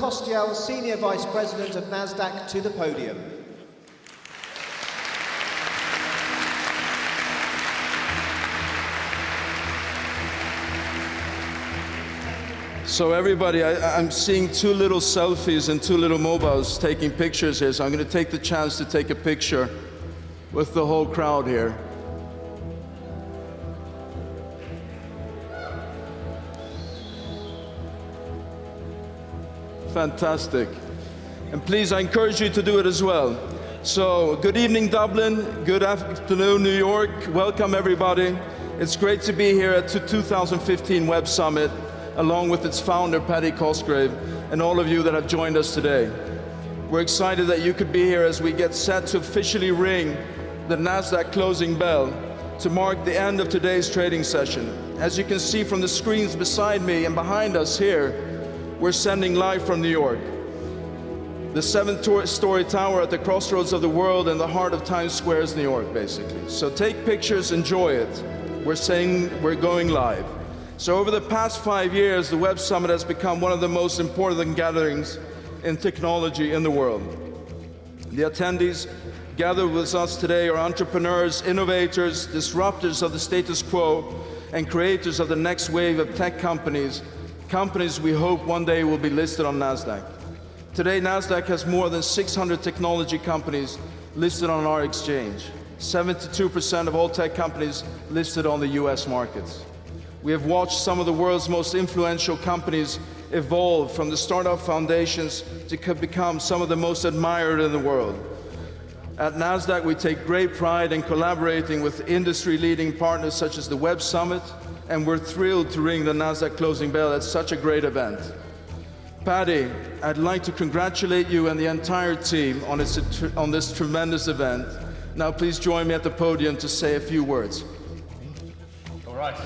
Kostiel, Senior Vice President of NASDAQ, to the podium. So everybody, I'm seeing two little selfies and two little mobiles taking pictures here, so I'm going to take the chance to take a picture with the whole crowd here. Fantastic. And please, I encourage you to do it as well. So, good evening, Dublin. Good afternoon, New York. Welcome, everybody. It's great to be here at the 2015 Web Summit, along with its founder, Paddy Cosgrave, and all of you that have joined us today. We're excited that you could be here as we get set to officially ring the NASDAQ closing bell to mark the end of today's trading session. As you can see from the screens beside me and behind us here, we're sending live from New York. The 7th-story tower at the crossroads of the world in the heart of Times Square is New York, basically. So take pictures, enjoy it. We're saying we're going live. So over the past 5 years, the Web Summit has become one of the most important gatherings in technology in the world. The attendees gathered with us today are entrepreneurs, innovators, disruptors of the status quo, and creators of the next wave of tech companies, companies we hope one day will be listed on NASDAQ. Today, NASDAQ has more than 600 technology companies listed on our exchange, 72% of all tech companies listed on the US markets. We have watched some of the world's most influential companies evolve from the startup foundations to become some of the most admired in the world. At NASDAQ, we take great pride in collaborating with industry-leading partners such as the Web Summit, and we're thrilled to ring the NASDAQ closing bell at such a great event. Paddy, I'd like to congratulate you and the entire team on this tremendous event. Now please join me at the podium to say a few words. All right.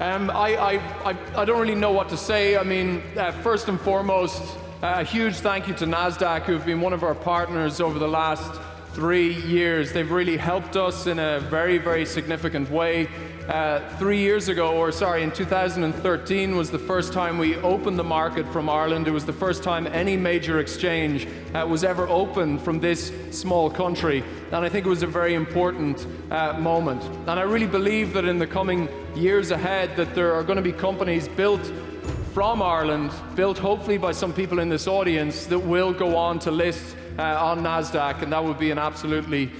I don't really know what to say. I mean, first and foremost, a huge thank you to NASDAQ, who've been one of our partners over the last 3 years. They've really helped us in a very, very significant way. 3 years ago, or sorry, in 2013 was the first time we opened the market from Ireland. It was the first time any major exchange was ever opened from this small country. And I think it was a very important moment. And I really believe that in the coming years ahead that there are going to be companies built from Ireland, built hopefully by some people in this audience, that will go on to list on NASDAQ, and that would be an absolutely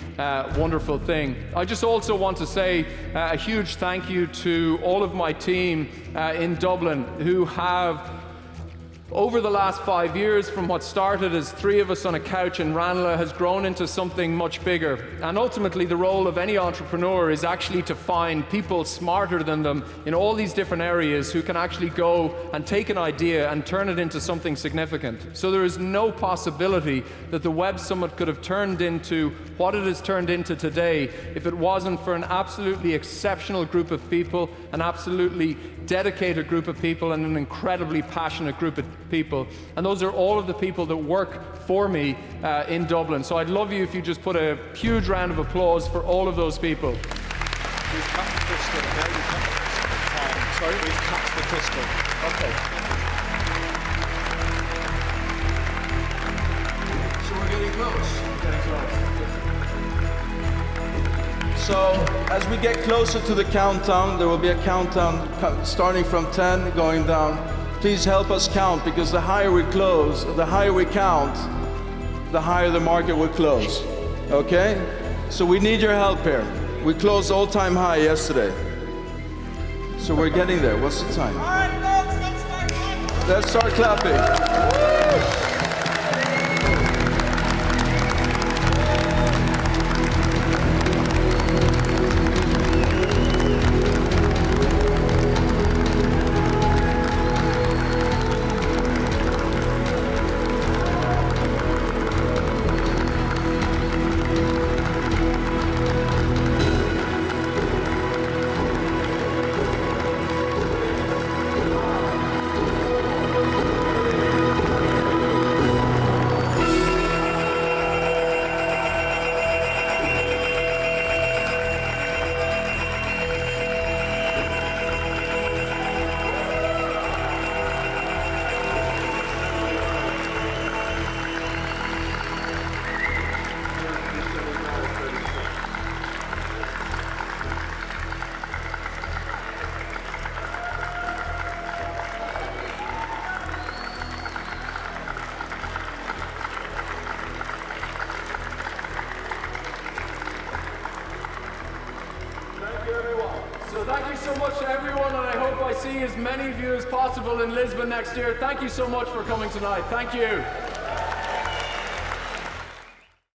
wonderful thing. I just also want to say a huge thank you to all of my team in Dublin who have, over the last 5 years, from what started as 3 of us on a couch in Ranelagh, has grown into something much bigger. And ultimately, the role of any entrepreneur is actually to find people smarter than them in all these different areas who can actually go and take an idea and turn it into something significant. So there is no possibility that the Web Summit could have turned into what it has turned into today if it wasn't for an absolutely exceptional group of people, an absolutely dedicated group of people, and an incredibly passionate group of people. And those are all of the people that work for me in Dublin. So I'd love you if you just put a huge round of applause for all of those people. We've cut the crystal. No, we've cut the crystal. Sorry? We've cut the crystal. Okay. So we're getting close. So as we get closer to the countdown, there will be a countdown starting from 10 going down. Please help us count, because the higher we close, the higher we count, the higher the market will close. Okay? So we need your help here. We closed all-time high yesterday. So we're getting there. What's the time? All right, folks, Let's start clapping. you, everyone. So thank you so much to everyone, and I hope I see as many of you as possible in Lisbon next year. Thank you so much for coming tonight. Thank you.